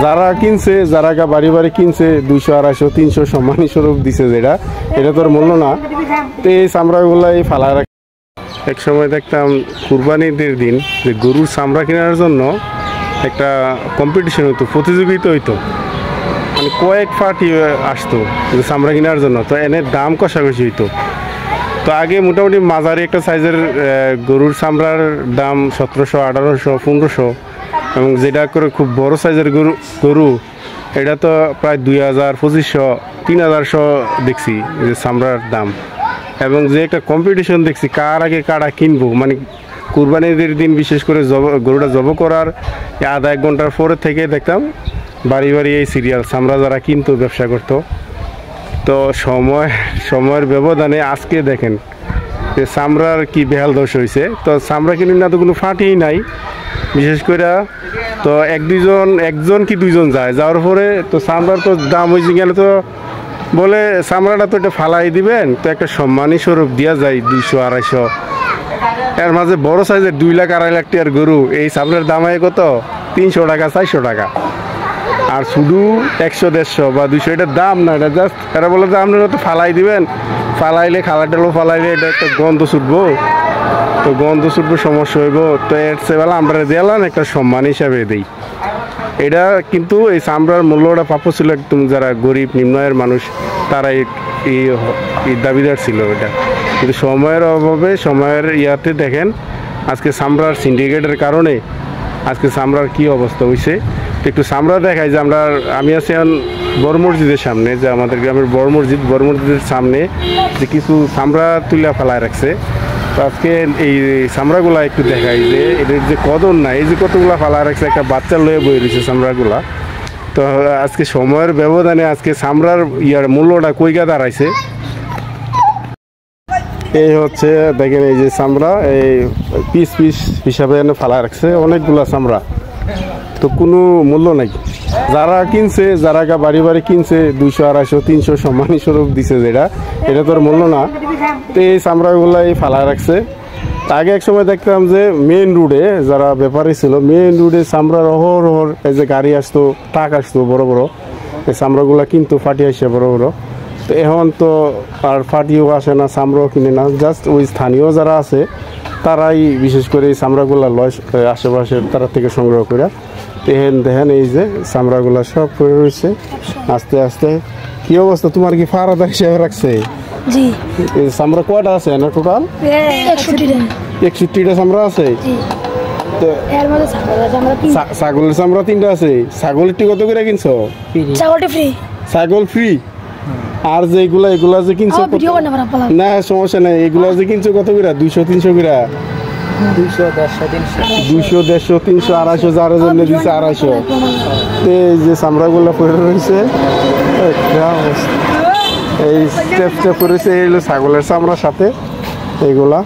যারা কিনছে, যারা বাড়ি বাড়ি কিনছে 200 250 300 সম্মানী স্বরূপ দিছে, যেটা এটা তোর মূল্য না। তো এই চামড়াগুলাই ফালা রাখ। এক সময় দেখতাম কুরবানিদের দিন যে গরুর চামড়া কেনার জন্য একটা কম্পিটিশন হইতো, প্রতিযোগিতা হইতো, মানে কয়েক পার্টি আসতো চামড়া কেনার জন্য। তো এনে দাম কষাকষি হইতো। তো আগে মোটামুটি মাঝারি একটা সাইজের গরুর চামড়ার দাম 1700 1800 1500, এবং যেটা করে খুব বড় সাইজের গরু এটা তো প্রায় 2000 2500 3000 দেখছি যে চামড়ার দাম। এবং যে একটা কম্পিটিশন দেখছি কার আগে কারা কিনবো, মানে কুরবানিদের দিন বিশেষ করে গরুটা জব করার আধা এক ঘন্টার পরে থেকে দেখতাম বাড়ি বাড়ি এই সিরিয়াল চামড়া যারা কিনতো, ব্যবসা করতো। তো সময়ের ব্যবধানে আজকে দেখেন যে চামড়ার কি বেহাল দোষ হয়েছে। তো চামড়া কিনে না তো কোনো ফাটিই নাই বিশেষ করে। তো একজন কি দুইজন যায়, যাওয়ার পরে তো চামড়ার তো দাম হয়েছে গেলে তো বলে চামড়াটা তো এটা ফালাই দিবেন, তো একটা সম্মানী স্বরূপ দেওয়া যায় 200 250। এর মাঝে বড় সাইজের 2 লাখ 2.5 লাখ টাকার গরু এই চামড়ার দাম হয় কত 300 টাকা 400 টাকা। আর শুধু 100 150 বা 200 এটার দাম না, এটা জাস্ট এরা বলে যে আপনারা তো ফালাই দিবেন, ফালাইলে খালা টেলো ফালাইলে এটা একটা গন্ধ ছুটবো, তো গন্ধ ছুটবো সমস্যা হইব। তো এর সেবেলা আমরা দিলাম একটা সম্মান হিসাবে দিই। এটা কিন্তু এই চামড়ার মূল্যটা প্রাপ্য ছিল একদম যারা গরিব নিম্ন আয়ের মানুষ, তারা এই দাবিদার ছিল এটা। কিন্তু সময়ের অভাবে, সময়ের ইয়াতে দেখেন আজকে চামড়ার সিন্ডিকেটের কারণে আজকে চামড়ার কি অবস্থা হয়েছে। একটু চামড়া দেখাই যে আমি আছি এখন বড় মসজিদের সামনে, যে আমাদের গ্রামের বড় মসজিদের সামনে যে কিছু চামড়া তুলে ফেলায় রাখছে। তো আজকে এই চামড়াগুলা একটু দেখাই যে এদের যে কদর নাই, এই যে কতগুলা ফালা রাখছে, একটা বাচ্চা লয়ে বয়ে রয়েছে চামড়াগুলা। তো আজকে সময়ের ব্যবধানে আজকে চামড়ার মূল্যটা কইগা দাঁড়াইছে। এই হচ্ছে দেখেন এই যে চামড়া এই পিস হিসাবে এনে ফালা রাখছে অনেকগুলা চামড়া, তো কোনো মূল্য নাই। যারা কিনছে, যারা বাড়ি বাড়ি কিনছে 200 250 300 সম্মানী স্বরূপ দিছে, যেটা এটা তোর মূল্য না। তো এই চামড়াগুলাই ফালা রাখছে। আগে এক সময় দেখতাম যে মেইন রোডে যারা ব্যাপারী ছিল, মেইন রোডে চামড়ার অহর এই যে গাড়ি আসতো, ট্রাক আসতো বড় বড়, এই চামড়াগুলা কিন্তু ফাটি আসে বড় বড়। তো এখন তো আর ফাটিও আসে না, চামড়াও কিনে না, জাস্ট ওই স্থানীয় যারা আছে তারাই বিশেষ করে এই চামড়াগুলা লয় আশেপাশের তারা থেকে সংগ্রহ করে। দেখেন এই যে চামড়াগুলা সব করে রয়েছে আস্তে আস্তে। কি অবস্থা, তোমার কি ফারাদা হিসেবে রাখছে? জি। চামড়া কয়টা আছে না টোটাল? 61টা চামড়া আছে। ছাগলের চামড়া 3টা আছে। ছাগলটি কত করে কিনছো? ছাগল ফ্রি। আর যে এগুলা যে কিনছো না সমস্যা নাই, এগুলা যে কিনছো কত করে? 200 300 করে? 200 150 300 250 যার জন্য দিচ্ছে 250। এই যে চামড়াগুলো পড়ে রয়েছে, এই স্টেপ করেছে এই ছাগলের চামড়ার সাথে এইগুলা।